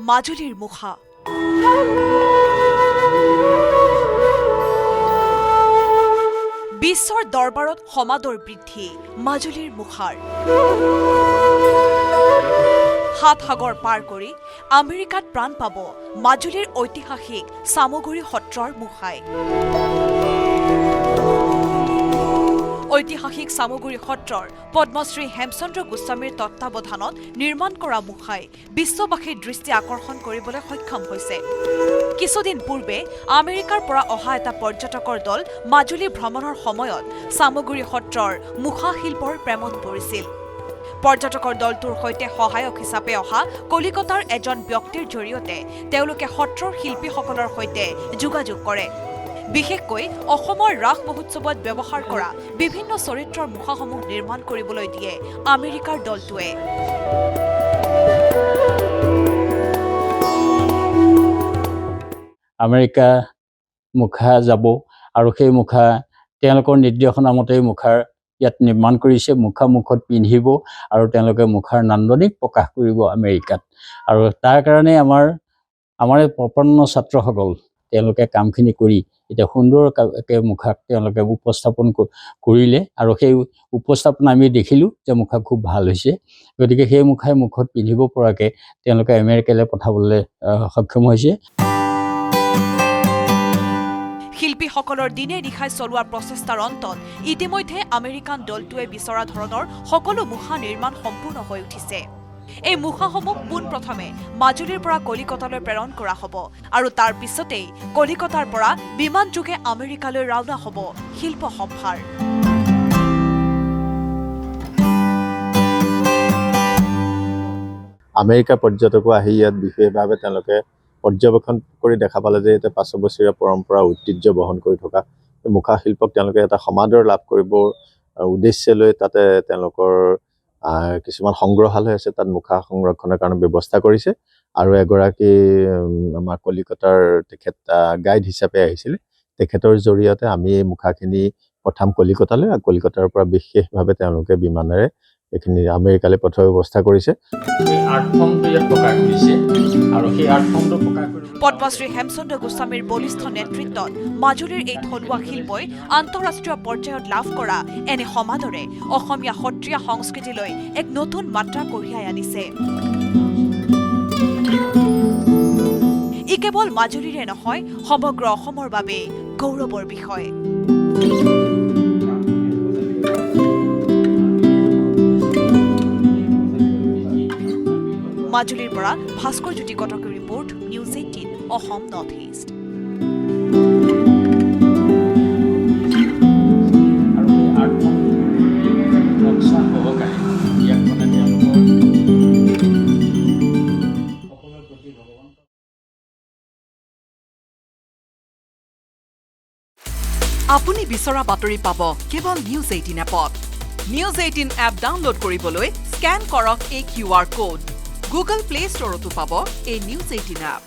মাজুলীৰ মুখা। বিশ্বৰ দৰবাৰত সমাদৰ বৃদ্ধি মাজুলীৰ মুখাৰ। ৭ সাগৰ পাৰ কৰি আমেৰিকাত প্ৰাণ পাব মাজুলীৰ ঐতিহাসিক চামগুৰি সত্ৰৰ মুখাই। ঐতিহাসিক চামগুৰি সত্ৰৰ পদ্মশ্ৰী হেমচন্দ্ৰ গোস্বামীৰ তত্বাৱধানত নিৰ্মাণ কৰা মুখাই বিশ্ববাসীৰ দৃষ্টি আকৰ্ষণ কৰিবলৈ সক্ষম হৈছে। কিছুদিন পূৰ্বে আমেৰিকাৰ পৰা অহা এটা পৰ্যটকৰ দল মাজুলী ভ্ৰমণৰ সময়ত চামগুৰি সত্ৰৰ মুখা শিল্পৰ প্ৰেমত পৰিছিল। পৰ্যটকৰ দলটোৰ সৈতে সহায়ক হিচাপে অহা কলিকতাৰ এজন ব্যক্তিৰ জৰিয়তে তেওঁলোকে সত্ৰৰ শিল্পীসকলৰ সৈতে যোগাযোগ কৰে। বিশেষকৈ অসমৰ ৰাস মহোৎসৱত ব্যৱহাৰ কৰা বিভিন্ন চৰিত্ৰৰ মুখাসমূহ নিৰ্মাণ কৰিবলৈ দিয়ে আমেৰিকাৰ দলটোৱে। আমেৰিকা মুখা যাব আৰু সেই মুখা তেওঁলোকৰ নিৰ্দেশনা মতে মুখাৰ ইয়াত নিৰ্মাণ কৰিছে। মুখা মুখত পিন্ধিব আৰু তেওঁলোকে মুখাৰ নান্দনিক প্ৰকাশ কৰিব আমেৰিকাত। আৰু তাৰ কাৰণে আমাৰ প্ৰপন্ন ছাত্ৰসকল তেওঁলোকে কামখিনি কৰি এতিয়া সুন্দৰকৈ মুখাক তেওঁলোকে উপস্থাপন কৰিলে আৰু সেই উপস্থাপন আমি দেখিলোঁ যে মুখা খুব ভাল হৈছে। গতিকে সেই মুখাই মুখত পিন্ধিব পৰাকৈ তেওঁলোকে আমেৰিকালৈ পঠাবলৈ সক্ষম হৈছে। শিল্পীসকলৰ দিনে নিশাই চলোৱা প্ৰচেষ্টাৰ অন্তত ইতিমধ্যে আমেৰিকান দলটোৱে বিচৰা ধৰণৰ সকলো মুখা নিৰ্মাণ সম্পূৰ্ণ হৈ উঠিছে। এই মুখাসমূহ পোনপ্ৰথমে মাজুলীৰ পৰা কলিকতালৈ প্ৰেৰণ কৰা হ'ব আৰু তাৰ পিছতেই কলিকতাৰ পৰা বিমান যোগে আমেৰিকালৈ ৰাওনা হ'ব শিল্প সম্ভাৰ। আমেৰিকা পৰ্যটকো আহি ইয়াত বিশেষভাৱে তেওঁলোকে পৰ্যবেক্ষণ কৰি দেখা পালে যে এটা ৫০০ বছৰীয়া পৰম্পৰা ঐতিহ্য বহন কৰি থকা মুখা শিল্পক তেওঁলোকে এটা সমাদৰ লাভ কৰিবৰ উদ্দেশ্যে লৈ তাতে তেওঁলোকৰ কিছুমান সংগ্ৰহালয় আছে, তাত মুখা সংৰক্ষণৰ কাৰণে ব্যৱস্থা কৰিছে। আৰু এগৰাকী আমাৰ কলিকতাৰ তেখেত গাইড হিচাপে আহিছিলে, তেখেতৰ জৰিয়তে আমি এই মুখাখিনি পঠাম কলিকতালৈ। আৰু কলিকতাৰ পৰা বিশেষভাৱে তেওঁলোকে বিমানেৰে এইখিনি আমেৰিকালৈ পঠোৱাৰ ব্যৱস্থা কৰিছে। পদ্মশ্ৰী হেমচন্দ্ৰ গোস্বামীৰ বলিষ্ঠ নেতৃত্বত মাজুলীৰ এই থলুৱা শিল্পই আন্তঃৰাষ্ট্ৰীয় পৰ্যায়ত লাভ কৰা এনে সমাদৰে অসমীয়া সত্ৰীয়া সংস্কৃতিলৈ এক নতুন মাত্ৰা কঢ়িয়াই আনিছে। ই কেৱল মাজুলীৰে নহয়, সমগ্ৰ অসমৰ বাবে গৌৰৱৰ বিষয়। মাজুলীৰ পৰা ভাস্কৰ জ্যোতি কটকৰ report, News 18 Assam North East. আপুনি বিচৰা বাতৰি পাব কেৱল নিউজ 18 এপত। নিউজ 18 এপ ডাউনলোড কৰিবলৈ স্কেন কৰক এই QR কোড। গুগল প্লে ষ্টৰতো পাব এই নিউজ 18 এপ।